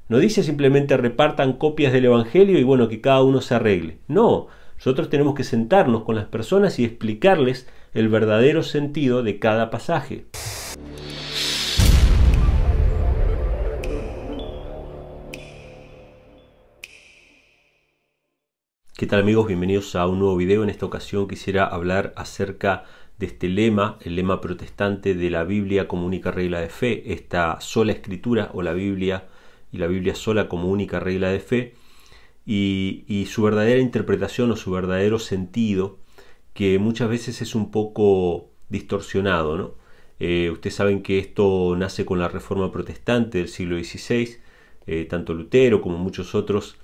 No dice simplemente repartan copias del Evangelio y bueno, que cada uno se arregle. No, nosotros tenemos que sentarnos con las personas y explicarles el verdadero sentido de cada pasaje. ¿Qué tal amigos? Bienvenidos a un nuevo video. En esta ocasión quisiera hablar acerca de este lema, el lema protestante de la Biblia como única regla de fe, esta sola escritura o la Biblia y la Biblia sola como única regla de fe y su verdadera interpretación o su verdadero sentido, que muchas veces es un poco distorsionado, ¿no? Ustedes saben que esto nace con la Reforma Protestante del siglo XVI, tanto Lutero como muchos otros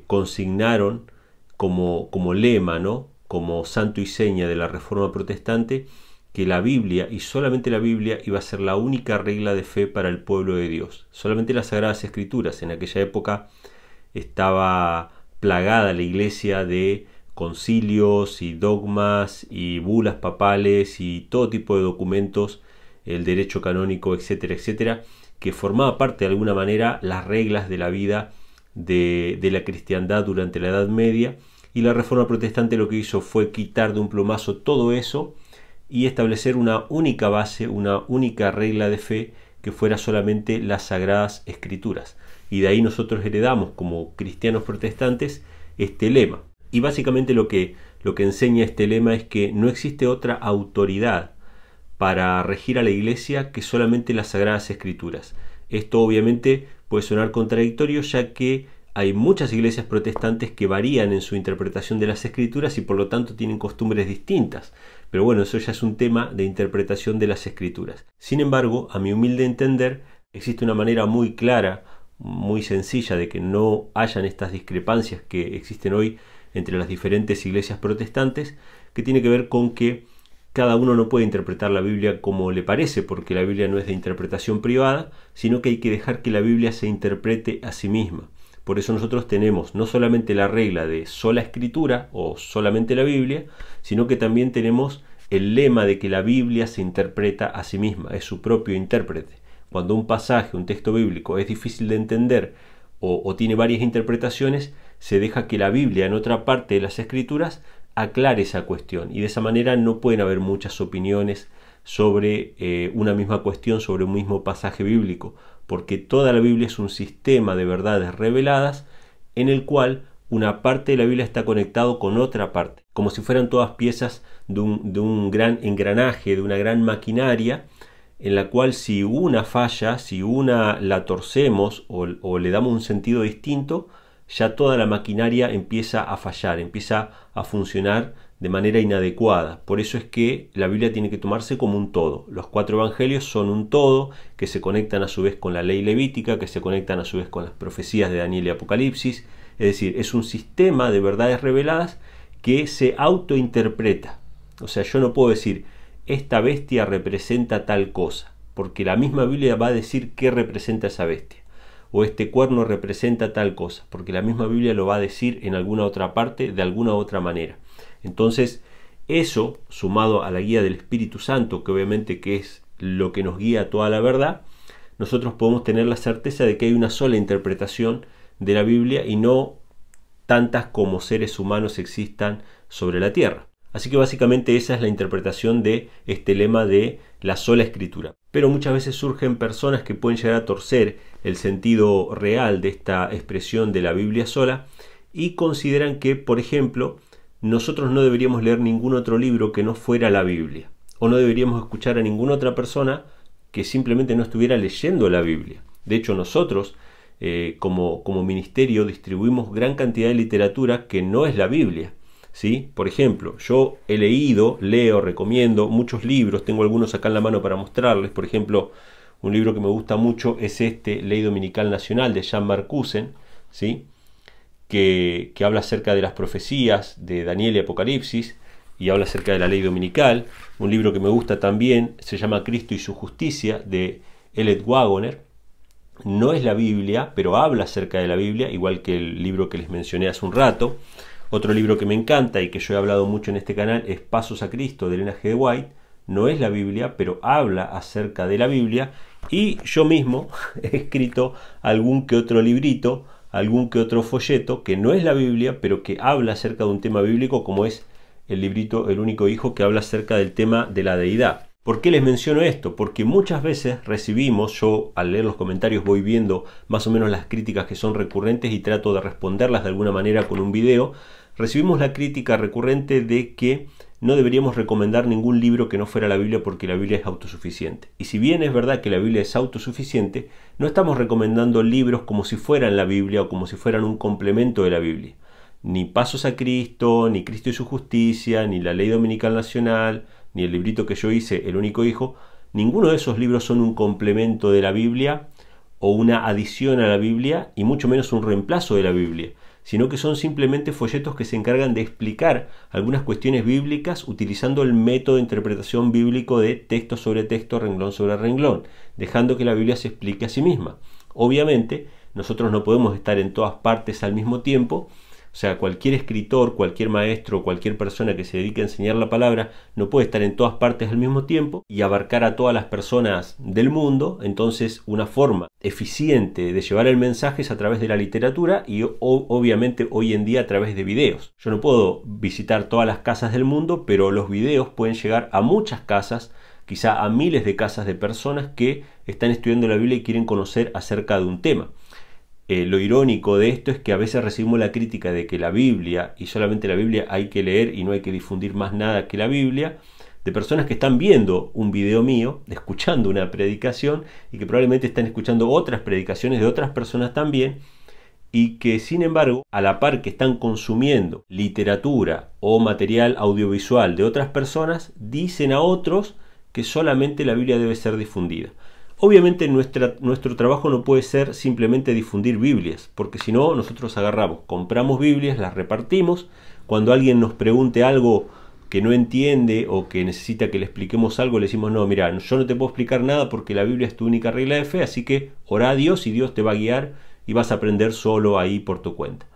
consignaron como lema, ¿no? Como santo y seña de la Reforma Protestante, que la Biblia y solamente la Biblia iba a ser la única regla de fe para el pueblo de Dios. Solamente las Sagradas Escrituras. En aquella época estaba plagada la iglesia de concilios y dogmas y bulas papales y todo tipo de documentos, el derecho canónico, etcétera, etcétera, que formaba parte de alguna manera las reglas de la vida de la cristiandad durante la Edad Media. Y la Reforma Protestante lo que hizo fue quitar de un plumazo todo eso y establecer una única base, una única regla de fe que fuera solamente las Sagradas Escrituras. Y de ahí nosotros heredamos como cristianos protestantes este lema. Y básicamente lo que enseña este lema es que no existe otra autoridad para regir a la iglesia que solamente las Sagradas Escrituras. Esto obviamente puede sonar contradictorio, ya que hay muchas iglesias protestantes que varían en su interpretación de las Escrituras y por lo tanto tienen costumbres distintas. Pero bueno, eso ya es un tema de interpretación de las Escrituras. Sin embargo, a mi humilde entender, existe una manera muy clara, muy sencilla de que no hayan estas discrepancias que existen hoy entre las diferentes iglesias protestantes, que tiene que ver con que cada uno no puede interpretar la Biblia como le parece, porque la Biblia no es de interpretación privada, sino que hay que dejar que la Biblia se interprete a sí misma. Por eso nosotros tenemos no solamente la regla de sola escritura o solamente la Biblia, sino que también tenemos el lema de que la Biblia se interpreta a sí misma, es su propio intérprete. Cuando un pasaje, un texto bíblico es difícil de entender o tiene varias interpretaciones, se deja que la Biblia en otra parte de las Escrituras aclare esa cuestión y de esa manera no pueden haber muchas opiniones sobre una misma cuestión, sobre un mismo pasaje bíblico, porque toda la Biblia es un sistema de verdades reveladas en el cual una parte de la Biblia está conectado con otra parte, como si fueran todas piezas de un gran engranaje, de una gran maquinaria, en la cual si una falla, si una la torcemos o le damos un sentido distinto, ya toda la maquinaria empieza a fallar, empieza a funcionar de manera inadecuada. Por eso es que la Biblia tiene que tomarse como un todo. Los 4 evangelios son un todo que se conectan a su vez con la ley levítica, que se conectan a su vez con las profecías de Daniel y Apocalipsis. Es decir, es un sistema de verdades reveladas que se autointerpreta. O sea, yo no puedo decir, esta bestia representa tal cosa, porque la misma Biblia va a decir qué representa esa bestia. O este cuerno representa tal cosa, porque la misma Biblia lo va a decir en alguna otra parte, de alguna otra manera. Entonces, eso, sumado a la guía del Espíritu Santo, que obviamente que es lo que nos guía a toda la verdad, nosotros podemos tener la certeza de que hay una sola interpretación de la Biblia y no tantas como seres humanos existan sobre la tierra. Así que básicamente esa es la interpretación de este lema de la sola escritura. Pero muchas veces surgen personas que pueden llegar a torcer el sentido real de esta expresión de la Biblia sola y consideran que, por ejemplo, nosotros no deberíamos leer ningún otro libro que no fuera la Biblia, o no deberíamos escuchar a ninguna otra persona que simplemente no estuviera leyendo la Biblia. De hecho, nosotros como ministerio distribuimos gran cantidad de literatura que no es la Biblia, ¿sí? Por ejemplo, yo he leído, leo, recomiendo muchos libros, tengo algunos acá en la mano para mostrarles. Por ejemplo, un libro que me gusta mucho es este, Ley Dominical Nacional, de Jan Marcussen, ¿sí? Que habla acerca de las profecías de Daniel y Apocalipsis y habla acerca de la ley dominical. Un libro que me gusta también se llama Cristo y su justicia, de Elliot Wagoner. No es la Biblia, pero habla acerca de la Biblia, igual que el libro que les mencioné hace un rato. Otro libro que me encanta y que yo he hablado mucho en este canal es Pasos a Cristo, de Elena G. de White. No es la Biblia, pero habla acerca de la Biblia Y yo mismo he escrito algún que otro librito, algún que otro folleto, que no es la Biblia, pero que habla acerca de un tema bíblico, como es el librito El único hijo, que habla acerca del tema de la deidad. ¿Por qué les menciono esto? Porque muchas veces recibimos, yo al leer los comentarios voy viendo más o menos las críticas que son recurrentes y trato de responderlas de alguna manera con un video. Recibimos la crítica recurrente de que no deberíamos recomendar ningún libro que no fuera la Biblia porque la Biblia es autosuficiente. Y si bien es verdad que la Biblia es autosuficiente, no estamos recomendando libros como si fueran la Biblia o como si fueran un complemento de la Biblia. Ni Pasos a Cristo, ni Cristo y su Justicia, ni la Ley Dominical Nacional, ni el librito que yo hice, El único hijo, ninguno de esos libros son un complemento de la Biblia o una adición a la Biblia, y mucho menos un reemplazo de la Biblia, sino que son simplemente folletos que se encargan de explicar algunas cuestiones bíblicas utilizando el método de interpretación bíblico de texto sobre texto, renglón sobre renglón, dejando que la Biblia se explique a sí misma. Obviamente, nosotros no podemos estar en todas partes al mismo tiempo. O sea, cualquier escritor, cualquier maestro, cualquier persona que se dedique a enseñar la palabra no puede estar en todas partes al mismo tiempo y abarcar a todas las personas del mundo. Entonces, una forma eficiente de llevar el mensaje es a través de la literatura y obviamente hoy en día a través de videos. Yo no puedo visitar todas las casas del mundo, pero los videos pueden llegar a muchas casas, quizá a miles de casas de personas que están estudiando la Biblia y quieren conocer acerca de un tema. Lo irónico de esto es que a veces recibimos la crítica de que la Biblia, y solamente la Biblia hay que leer y no hay que difundir más nada que la Biblia, de personas que están viendo un video mío, escuchando una predicación, y que probablemente están escuchando otras predicaciones de otras personas también, y que sin embargo, a la par que están consumiendo literatura o material audiovisual de otras personas, dicen a otros que solamente la Biblia debe ser difundida. Obviamente nuestro trabajo no puede ser simplemente difundir Biblias, porque si no nosotros agarramos, compramos Biblias, las repartimos. Cuando alguien nos pregunte algo que no entiende o que necesita que le expliquemos algo, le decimos, no, mira, yo no te puedo explicar nada porque la Biblia es tu única regla de fe, así que ora a Dios y Dios te va a guiar y vas a aprender solo ahí por tu cuenta.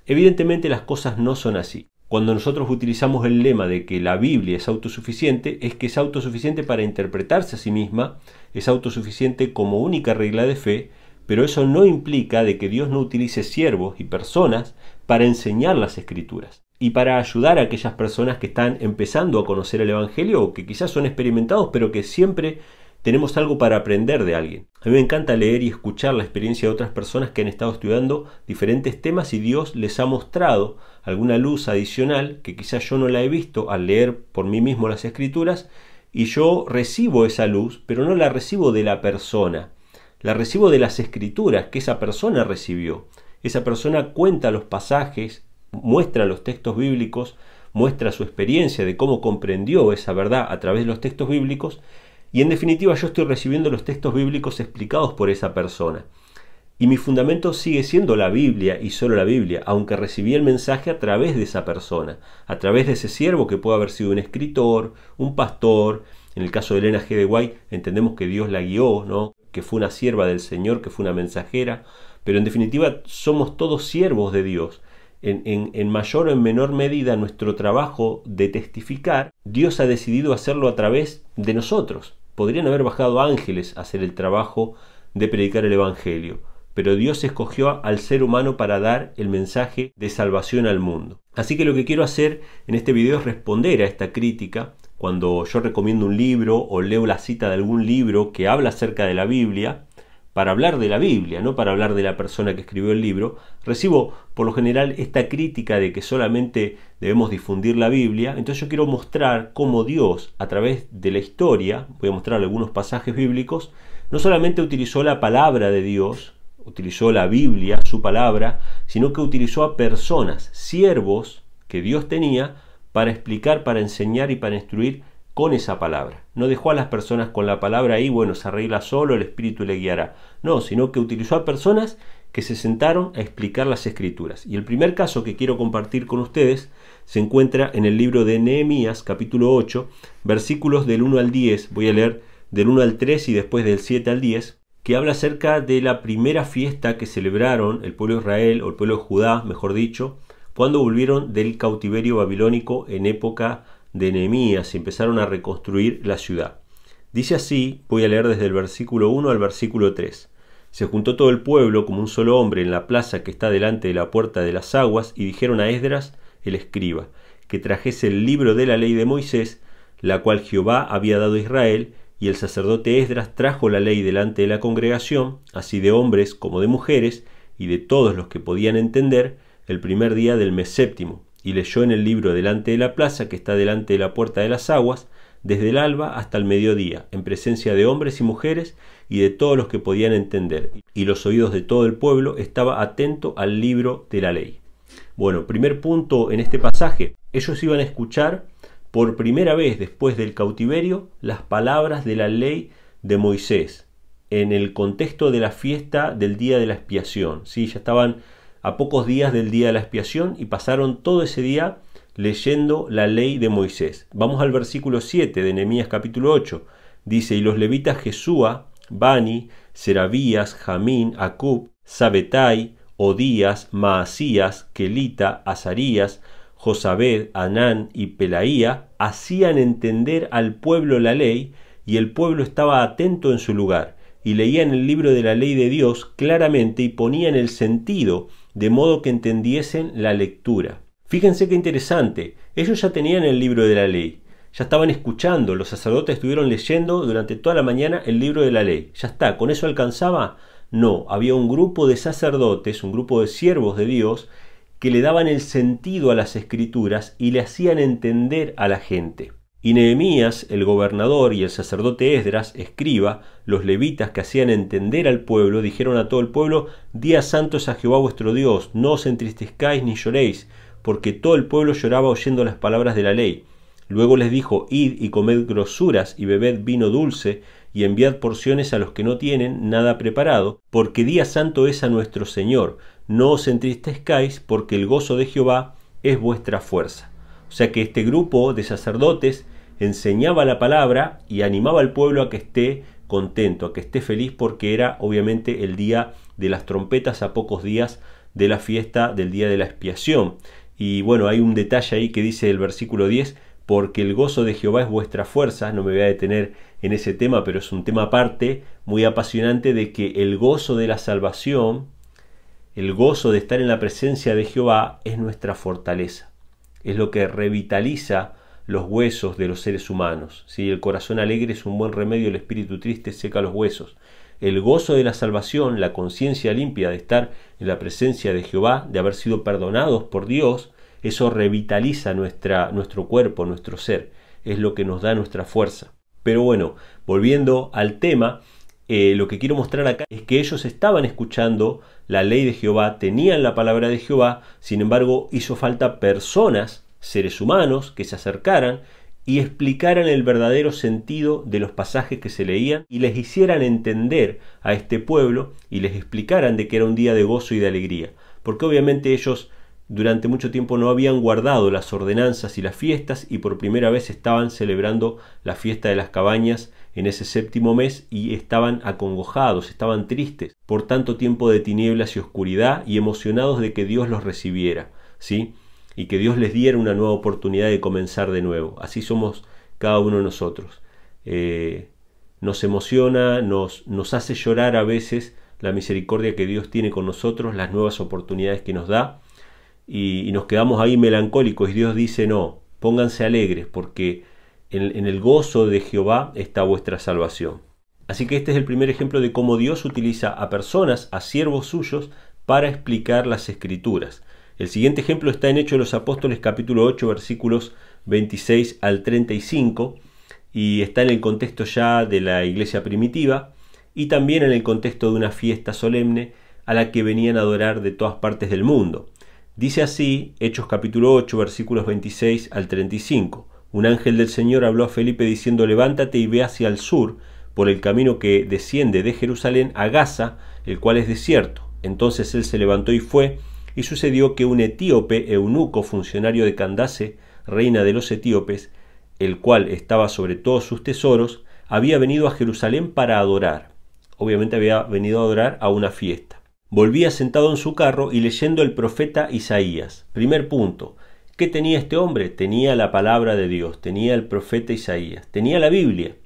Evidentemente las cosas no son así. Cuando nosotros utilizamos el lema de que la Biblia es autosuficiente, es que es autosuficiente para interpretarse a sí misma, es autosuficiente como única regla de fe, pero eso no implica de que Dios no utilice siervos y personas para enseñar las Escrituras y para ayudar a aquellas personas que están empezando a conocer el Evangelio o que quizás son experimentados, pero que siempre tenemos algo para aprender de alguien. A mí me encanta leer y escuchar la experiencia de otras personas que han estado estudiando diferentes temas y Dios les ha mostrado alguna luz adicional que quizás yo no la he visto al leer por mí mismo las Escrituras, y yo recibo esa luz, pero no la recibo de la persona, la recibo de las Escrituras que esa persona recibió. Esa persona cuenta los pasajes, muestra los textos bíblicos, muestra su experiencia de cómo comprendió esa verdad a través de los textos bíblicos, y en definitiva yo estoy recibiendo los textos bíblicos explicados por esa persona. Y mi fundamento sigue siendo la Biblia y solo la Biblia, aunque recibí el mensaje a través de esa persona, a través de ese siervo que puede haber sido un escritor, un pastor. En el caso de Elena G. de White entendemos que Dios la guió, ¿no? Que fue una sierva del Señor, que fue una mensajera, pero en definitiva somos todos siervos de Dios. En mayor o en menor medida nuestro trabajo de testificar, Dios ha decidido hacerlo a través de nosotros. Podrían haber bajado ángeles a hacer el trabajo de predicar el Evangelio, pero Dios escogió al ser humano para dar el mensaje de salvación al mundo. Así que lo que quiero hacer en este video es responder a esta crítica. Cuando yo recomiendo un libro o leo la cita de algún libro que habla acerca de la Biblia, para hablar de la Biblia, no para hablar de la persona que escribió el libro, recibo por lo general esta crítica de que solamente debemos difundir la Biblia. Entonces yo quiero mostrar cómo Dios, a través de la historia, voy a mostrar algunos pasajes bíblicos, no solamente utilizó la palabra de Dios, utilizó la Biblia, su palabra, sino que utilizó a personas, siervos que Dios tenía para explicar, para enseñar y para instruir con esa palabra. No dejó a las personas con la palabra ahí, bueno, se arregla solo, el Espíritu le guiará. No, sino que utilizó a personas que se sentaron a explicar las Escrituras. Y el primer caso que quiero compartir con ustedes se encuentra en el libro de Nehemías, capítulo 8, versículos del 1 al 10. Voy a leer del 1 al 3 y después del 7 al 10, que habla acerca de la primera fiesta que celebraron el pueblo de Israel, o el pueblo de Judá, mejor dicho, cuando volvieron del cautiverio babilónico en época de Nehemías y empezaron a reconstruir la ciudad. Dice así, voy a leer desde el versículo 1 al versículo 3. Se juntó todo el pueblo como un solo hombre en la plaza que está delante de la puerta de las aguas, y dijeron a Esdras, el escriba, que trajese el libro de la ley de Moisés, la cual Jehová había dado a Israel, y el sacerdote Esdras trajo la ley delante de la congregación, así de hombres como de mujeres, y de todos los que podían entender, el primer día del mes séptimo, y leyó en el libro delante de la plaza que está delante de la puerta de las aguas, desde el alba hasta el mediodía, en presencia de hombres y mujeres y de todos los que podían entender, y los oídos de todo el pueblo estaba atento al libro de la ley. Bueno, primer punto en este pasaje, ellos iban a escuchar por primera vez después del cautiverio las palabras de la ley de Moisés, en el contexto de la fiesta del día de la expiación. ¿Sí? Ya estaban a pocos días del día de la expiación y pasaron todo ese día leyendo la ley de Moisés. Vamos al versículo 7 de Nehemías capítulo 8. Dice, y los levitas Jesúa, Bani, Serabías, Jamín, Acub, Sabetai, Odías, Maasías, Kelita, Azarías, Josabed, Anán y Pelaía hacían entender al pueblo la ley, y el pueblo estaba atento en su lugar, y leían el libro de la ley de Dios claramente y ponían el sentido, de modo que entendiesen la lectura. Fíjense qué interesante, ellos ya tenían el libro de la ley, ya estaban escuchando, los sacerdotes estuvieron leyendo durante toda la mañana el libro de la ley. ¿Ya está? ¿Con eso alcanzaba? No, había un grupo de sacerdotes, un grupo de siervos de Dios, que le daban el sentido a las escrituras y le hacían entender a la gente. Y Nehemías, el gobernador, y el sacerdote Esdras, escriba, los levitas que hacían entender al pueblo, dijeron a todo el pueblo, día santo es a Jehová vuestro Dios, no os entristezcáis ni lloréis, porque todo el pueblo lloraba oyendo las palabras de la ley. Luego les dijo, id y comed grosuras y bebed vino dulce, y enviad porciones a los que no tienen nada preparado, porque día santo es a nuestro Señor. No os entristezcáis, porque el gozo de Jehová es vuestra fuerza. O sea que este grupo de sacerdotes enseñaba la palabra y animaba al pueblo a que esté contento, a que esté feliz, porque era obviamente el día de las trompetas, a pocos días de la fiesta del día de la expiación. Y bueno, hay un detalle ahí que dice el versículo 10, porque el gozo de Jehová es vuestra fuerza. No me voy a detener en ese tema, pero es un tema aparte, muy apasionante, de que el gozo de la salvación, el gozo de estar en la presencia de Jehová es nuestra fortaleza. Es lo que revitaliza los huesos de los seres humanos. ¿Sí? El corazón alegre es un buen remedio, el espíritu triste seca los huesos. El gozo de la salvación, la conciencia limpia de estar en la presencia de Jehová, de haber sido perdonados por Dios, eso revitaliza nuestro cuerpo, nuestro ser. Es lo que nos da nuestra fuerza. Pero bueno, volviendo al tema, lo que quiero mostrar acá es que ellos estaban escuchando la ley de Jehová, tenían la palabra de Jehová, sin embargo hizo falta personas, seres humanos, que se acercaran y explicaran el verdadero sentido de los pasajes que se leían y les hicieran entender a este pueblo y les explicaran de que era un día de gozo y de alegría. Porque obviamente ellos durante mucho tiempo no habían guardado las ordenanzas y las fiestas, y por primera vez estaban celebrando la fiesta de las cabañas en ese séptimo mes y estaban acongojados, estaban tristes por tanto tiempo de tinieblas y oscuridad y emocionados de que Dios los recibiera, ¿sí? Y que Dios les diera una nueva oportunidad de comenzar de nuevo. Así somos cada uno de nosotros. Nos emociona, nos hace llorar a veces la misericordia que Dios tiene con nosotros, las nuevas oportunidades que nos da, y nos quedamos ahí melancólicos, y Dios dice, no, pónganse alegres, porque en el gozo de Jehová está vuestra salvación. Así que este es el primer ejemplo de cómo Dios utiliza a personas, a siervos suyos, para explicar las Escrituras. El siguiente ejemplo está en Hechos de los Apóstoles capítulo 8 versículos 26 al 35 y está en el contexto ya de la iglesia primitiva y también en el contexto de una fiesta solemne a la que venían a adorar de todas partes del mundo. Dice así Hechos capítulo 8 versículos 26 al 35. Un ángel del Señor habló a Felipe diciendo, levántate y ve hacia el sur por el camino que desciende de Jerusalén a Gaza, el cual es desierto. Entonces él se levantó y fue. Y sucedió que un etíope, eunuco, funcionario de Candace, reina de los etíopes, el cual estaba sobre todos sus tesoros, había venido a Jerusalén para adorar. Obviamente había venido a adorar a una fiesta. Volvía sentado en su carro y leyendo el profeta Isaías. Primer punto. ¿Qué tenía este hombre? Tenía la palabra de Dios, tenía el profeta Isaías, tenía la Biblia.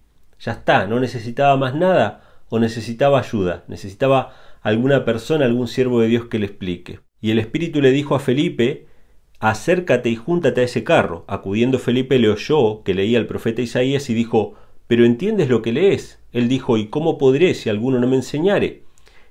ya está, no necesitaba más nada o necesitaba ayuda, necesitaba alguna persona, algún siervo de Dios que le explique. Y el Espíritu le dijo a Felipe: acércate y júntate a ese carro. Acudiendo Felipe le oyó que leía el profeta Isaías y dijo: ¿pero entiendes lo que lees? Él dijo: ¿y cómo podré si alguno no me enseñare?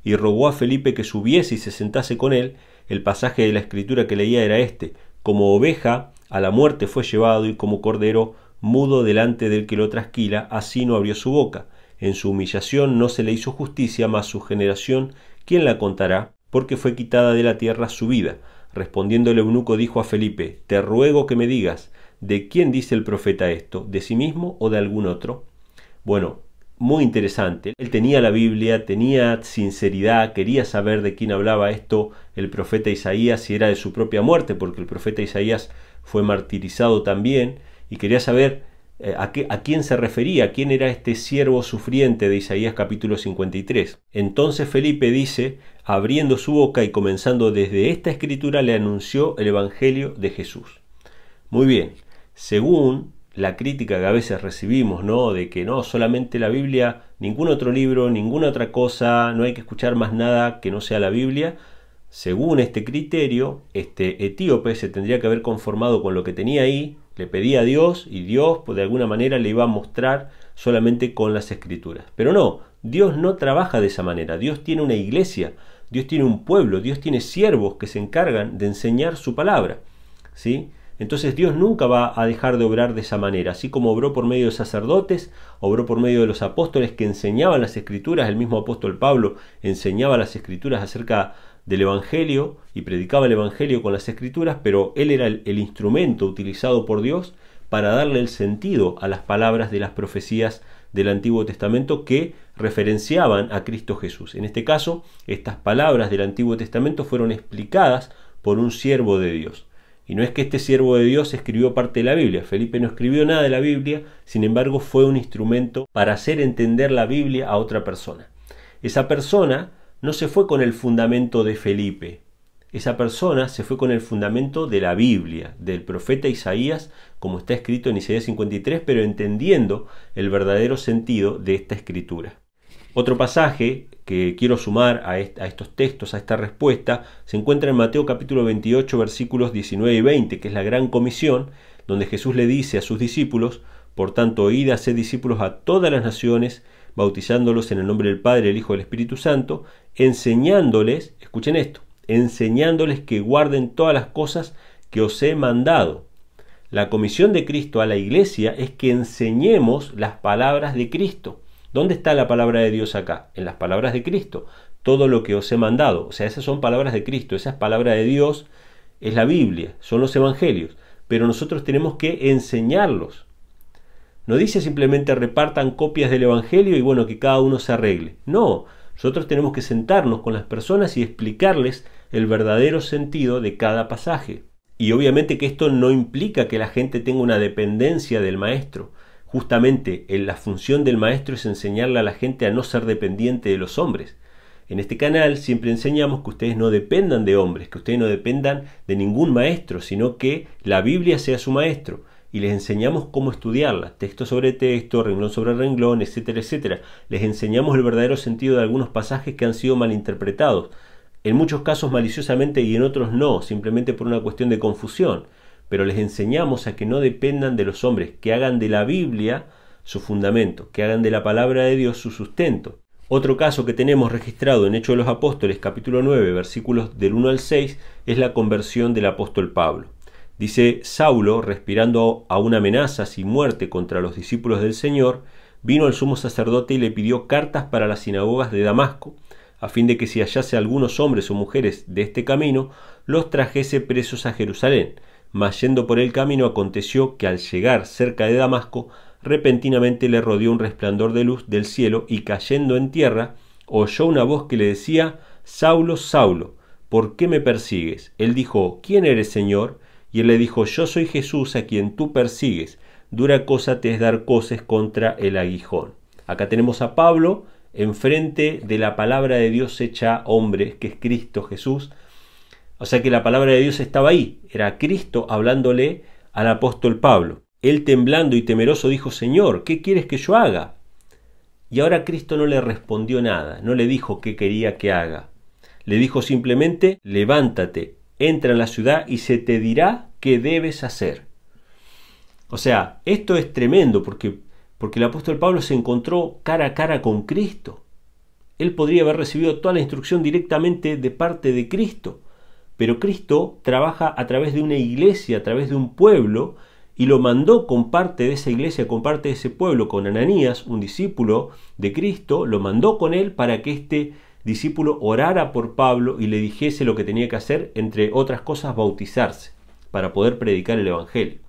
Y rogó a Felipe que subiese y se sentase con él. El pasaje de la escritura que leía era este: como oveja a la muerte fue llevado, y como cordero mudo delante del que lo trasquila, así no abrió su boca. En su humillación no se le hizo justicia, mas su generación, ¿quién la contará? Porque fue quitada de la tierra su vida. Respondiendo el eunuco dijo a Felipe: te ruego que me digas, ¿de quién dice el profeta esto? ¿De sí mismo o de algún otro? Bueno, muy interesante. Él tenía la Biblia, tenía sinceridad, quería saber de quién hablaba esto el profeta Isaías, si era de su propia muerte, porque el profeta Isaías fue martirizado también, y quería saber a quién se refería, quién era este siervo sufriente de Isaías capítulo 53. Entonces Felipe dice, abriendo su boca y comenzando desde esta escritura, le anunció el Evangelio de Jesús. Muy bien, según la crítica que a veces recibimos, ¿no? De que no, solamente la Biblia, ningún otro libro, ninguna otra cosa, no hay que escuchar más nada que no sea la Biblia. Según este criterio, este etíope se tendría que haber conformado con lo que tenía ahí, le pedía a Dios y Dios pues, de alguna manera le iba a mostrar solamente con las escrituras. Pero no, Dios no trabaja de esa manera. Dios tiene una iglesia, Dios tiene un pueblo, Dios tiene siervos que se encargan de enseñar su palabra, ¿sí? Entonces Dios nunca va a dejar de obrar de esa manera, así como obró por medio de sacerdotes, obró por medio de los apóstoles que enseñaban las escrituras. El mismo apóstol Pablo enseñaba las escrituras acerca del Evangelio y predicaba el Evangelio con las escrituras, pero él era el instrumento utilizado por Dios para darle el sentido a las palabras de las profecías del Antiguo Testamento que referenciaban a Cristo Jesús. En este caso, estas palabras del Antiguo Testamento fueron explicadas por un siervo de Dios. Y no es que este siervo de Dios escribió parte de la Biblia. Felipe no escribió nada de la Biblia, sin embargo fue un instrumento para hacer entender la Biblia a otra persona. Esa persona no se fue con el fundamento de Felipe. Esa persona se fue con el fundamento de la Biblia, del profeta Isaías, como está escrito en Isaías 53, pero entendiendo el verdadero sentido de esta escritura. Otro pasaje que quiero sumar a estos textos, a esta respuesta, se encuentra en Mateo capítulo 28, versículos 19 y 20, que es la gran comisión, donde Jesús le dice a sus discípulos: por tanto, id a hacer discípulos a todas las naciones, bautizándolos en el nombre del Padre, del Hijo y del Espíritu Santo, enseñándoles, escuchen esto, enseñándoles que guarden todas las cosas que os he mandado. La comisión de Cristo a la iglesia es que enseñemos las palabras de Cristo. ¿Dónde está la palabra de Dios acá? En las palabras de Cristo. Todo lo que os he mandado. O sea, esas son palabras de Cristo. Esa es palabra de Dios, es la Biblia, son los evangelios. Pero nosotros tenemos que enseñarlos. No dice simplemente repartan copias del evangelio y bueno, que cada uno se arregle. No, nosotros tenemos que sentarnos con las personas y explicarles el verdadero sentido de cada pasaje. Y obviamente que esto no implica que la gente tenga una dependencia del maestro. Justamente la función del maestro es enseñarle a la gente a no ser dependiente de los hombres. En este canal siempre enseñamos que ustedes no dependan de hombres, que ustedes no dependan de ningún maestro, sino que la Biblia sea su maestro. Y les enseñamos cómo estudiarla, texto sobre texto, renglón sobre renglón, etcétera, etcétera. Les enseñamos el verdadero sentido de algunos pasajes que han sido malinterpretados. En muchos casos maliciosamente y en otros no, simplemente por una cuestión de confusión. Pero les enseñamos a que no dependan de los hombres, que hagan de la Biblia su fundamento, que hagan de la palabra de Dios su sustento. Otro caso que tenemos registrado en Hechos de los Apóstoles, capítulo 9, versículos del 1 al 6, es la conversión del apóstol Pablo. Dice: Saulo, respirando aún amenazas y muerte contra los discípulos del Señor, vino al sumo sacerdote y le pidió cartas para las sinagogas de Damasco, a fin de que si hallase algunos hombres o mujeres de este camino, los trajese presos a Jerusalén. Mas yendo por el camino aconteció que al llegar cerca de Damasco, repentinamente le rodeó un resplandor de luz del cielo, y cayendo en tierra, oyó una voz que le decía: Saulo, Saulo, ¿por qué me persigues? Él dijo: ¿quién eres, Señor? Y él le dijo: yo soy Jesús a quien tú persigues. Dura cosa te es dar coces contra el aguijón. Acá tenemos a Pablo enfrente de la palabra de Dios hecha hombre, que es Cristo Jesús. O sea que la palabra de Dios estaba ahí, era Cristo hablándole al apóstol Pablo. Él, temblando y temeroso, dijo: Señor, ¿qué quieres que yo haga? Y ahora Cristo no le respondió nada, no le dijo qué quería que haga. Le dijo simplemente, levántate, entra en la ciudad y se te dirá qué debes hacer. O sea, esto es tremendo porque el apóstol Pablo se encontró cara a cara con Cristo. Él podría haber recibido toda la instrucción directamente de parte de Cristo, pero Cristo trabaja a través de una iglesia, a través de un pueblo, y lo mandó con parte de esa iglesia, con parte de ese pueblo, con Ananías, un discípulo de Cristo, lo mandó con él para que este discípulo orara por Pablo y le dijese lo que tenía que hacer, entre otras cosas bautizarse, para poder predicar el evangelio.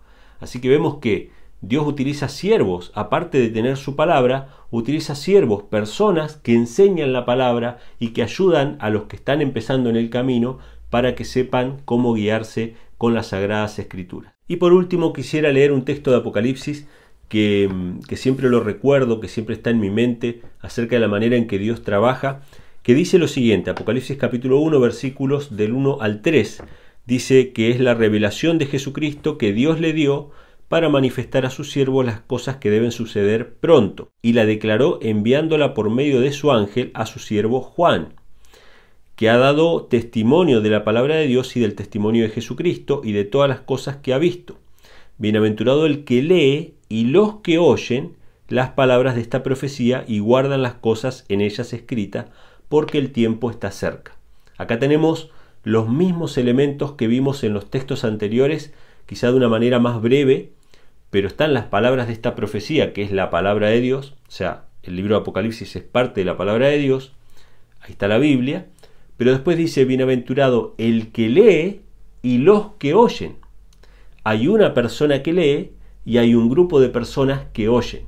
Así que vemos que Dios utiliza siervos, aparte de tener su palabra, utiliza siervos, personas que enseñan la palabra y que ayudan a los que están empezando en el camino para que sepan cómo guiarse con las Sagradas Escrituras. Y por último quisiera leer un texto de Apocalipsis que siempre lo recuerdo, que siempre está en mi mente acerca de la manera en que Dios trabaja, que dice lo siguiente, Apocalipsis capítulo 1, versículos del 1 al 3, dice que es la revelación de Jesucristo que Dios le dio para manifestar a sus siervos las cosas que deben suceder pronto, y la declaró enviándola por medio de su ángel a su siervo Juan, que ha dado testimonio de la palabra de Dios y del testimonio de Jesucristo y de todas las cosas que ha visto. Bienaventurado el que lee y los que oyen las palabras de esta profecía y guardan las cosas en ellas escritas, porque el tiempo está cerca. Acá tenemos los mismos elementos que vimos en los textos anteriores, quizá de una manera más breve, pero están las palabras de esta profecía, que es la palabra de Dios, o sea, el libro de Apocalipsis es parte de la palabra de Dios, ahí está la Biblia, pero después dice, bienaventurado el que lee y los que oyen. Hay una persona que lee y hay un grupo de personas que oyen.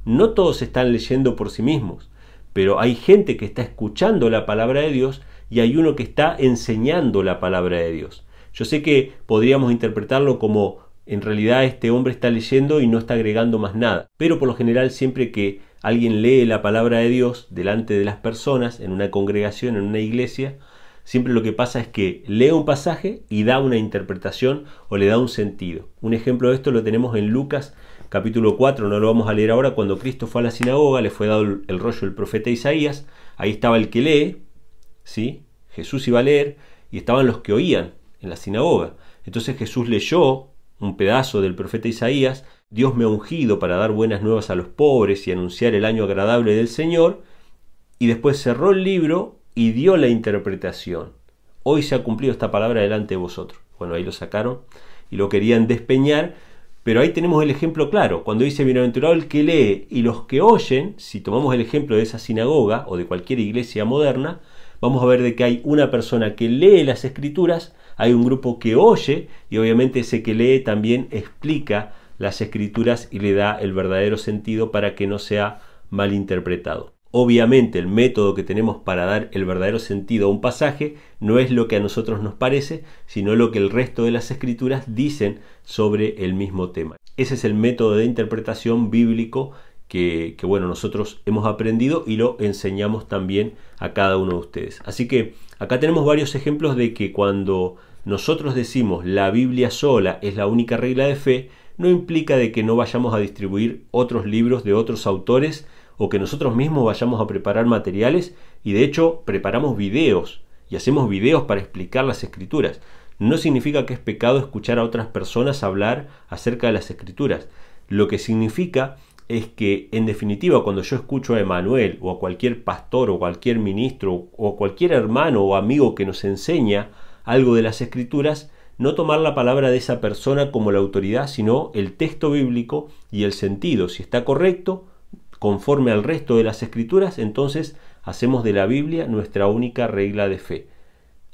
No todos están leyendo por sí mismos, pero hay gente que está escuchando la palabra de Dios y hay uno que está enseñando la palabra de Dios. Yo sé que podríamos interpretarlo como en realidad este hombre está leyendo y no está agregando más nada, pero por lo general siempre que alguien lee la palabra de Dios delante de las personas, en una congregación, en una iglesia, siempre lo que pasa es que lee un pasaje y da una interpretación o le da un sentido. Un ejemplo de esto lo tenemos en Lucas capítulo 4, no lo vamos a leer ahora, cuando Cristo fue a la sinagoga, le fue dado el rollo del profeta Isaías, ahí estaba el que lee, ¿sí? Jesús iba a leer y estaban los que oían en la sinagoga. Entonces Jesús leyó un pedazo del profeta Isaías, Dios me ha ungido para dar buenas nuevas a los pobres y anunciar el año agradable del Señor, y después cerró el libro y dio la interpretación. Hoy se ha cumplido esta palabra delante de vosotros. Bueno, ahí lo sacaron y lo querían despeñar, pero ahí tenemos el ejemplo claro. Cuando dice bienaventurado el que lee y los que oyen, si tomamos el ejemplo de esa sinagoga o de cualquier iglesia moderna, vamos a ver de que hay una persona que lee las escrituras, hay un grupo que oye y obviamente ese que lee también explica las escrituras y le da el verdadero sentido para que no sea malinterpretado. Obviamente el método que tenemos para dar el verdadero sentido a un pasaje no es lo que a nosotros nos parece, sino lo que el resto de las escrituras dicen sobre el mismo tema. Ese es el método de interpretación bíblico que bueno, nosotros hemos aprendido y lo enseñamos también a cada uno de ustedes. Así que acá tenemos varios ejemplos de que cuando nosotros decimos la Biblia sola es la única regla de fe, no implica de que no vayamos a distribuir otros libros de otros autores o que nosotros mismos vayamos a preparar materiales, y de hecho preparamos videos y hacemos videos para explicar las escrituras. No significa que es pecado escuchar a otras personas hablar acerca de las escrituras. Lo que significa es que en definitiva cuando yo escucho a Emanuel o a cualquier pastor o cualquier ministro o cualquier hermano o amigo que nos enseña algo de las escrituras, no tomar la palabra de esa persona como la autoridad, sino el texto bíblico y el sentido. Si está correcto, conforme al resto de las escrituras, entonces hacemos de la Biblia nuestra única regla de fe.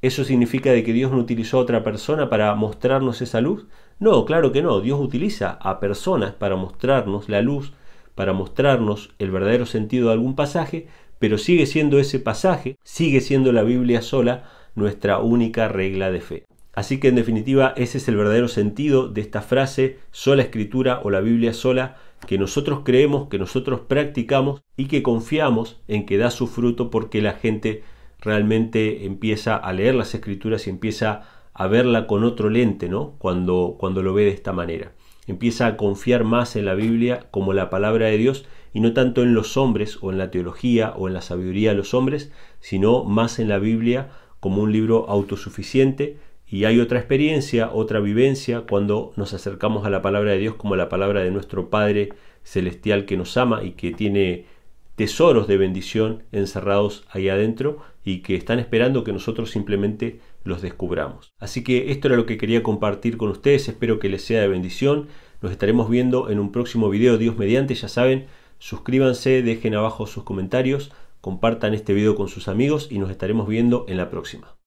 ¿Eso significa de que Dios no utilizó a otra persona para mostrarnos esa luz? No, claro que no. Dios utiliza a personas para mostrarnos la luz, para mostrarnos el verdadero sentido de algún pasaje, pero sigue siendo ese pasaje, sigue siendo la Biblia sola nuestra única regla de fe. Así que en definitiva ese es el verdadero sentido de esta frase, sola escritura o la Biblia sola, que nosotros creemos, que nosotros practicamos y que confiamos en que da su fruto porque la gente realmente empieza a leer las escrituras y empieza a verla con otro lente, ¿no? Cuando lo ve de esta manera. Empieza a confiar más en la Biblia como la palabra de Dios y no tanto en los hombres o en la teología o en la sabiduría de los hombres, sino más en la Biblia como un libro autosuficiente. Y hay otra experiencia, otra vivencia cuando nos acercamos a la palabra de Dios como la palabra de nuestro Padre Celestial que nos ama y que tiene tesoros de bendición encerrados ahí adentro y que están esperando que nosotros simplemente los descubramos. Así que esto era lo que quería compartir con ustedes, espero que les sea de bendición. Nos estaremos viendo en un próximo video, Dios mediante. Ya saben, suscríbanse, dejen abajo sus comentarios, compartan este video con sus amigos y nos estaremos viendo en la próxima.